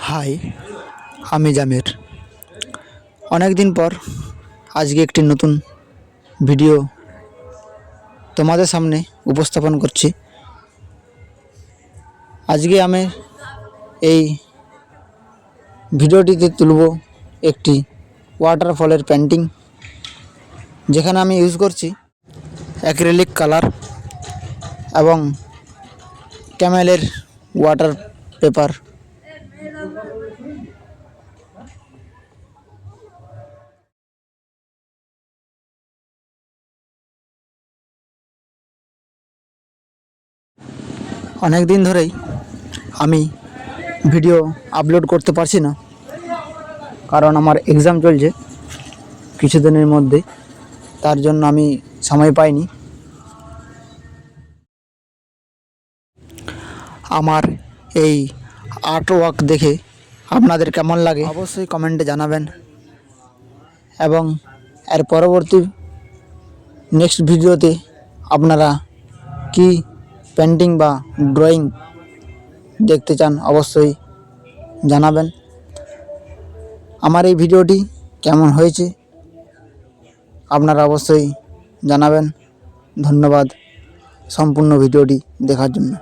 High, আমি জামির। অনেক দিন পর আজকে একটি নতুন ভিডিও তোমাদের সামনে উপস্থাপন করছি। আজকে আমি এই ভিডিওটিতে তুলব একটি ওয়াটারফলের পেন্টিং, যেখানে আমি ইউজ করছি অ্যাক্রিলিক কালার এবং ক্যামেলের ওয়াটার পেপার। অনেক দিন ধরেই আমি ভিডিও আপলোড করতে পারছি না, কারণ আমার এক্সাম চলছে কিছুদিনের মধ্যে, তার জন্য আমি সময় পাইনি। আমার এই আর্ট ওয়ার্ক দেখে আপনাদের কেমন লাগে অবশ্যই কমেন্টে জানাবেন, এবং এর পরবর্তী নেক্সট ভিডিওতে আপনারা কি পেন্টিং বা ড্রয়িং দেখতে চান অবশ্যই জানাবেন। আমার এই ভিডিওটি কেমন হয়েছে আপনারা অবশ্যই জানাবেন। ধন্যবাদ সম্পূর্ণ ভিডিওটি দেখার জন্য।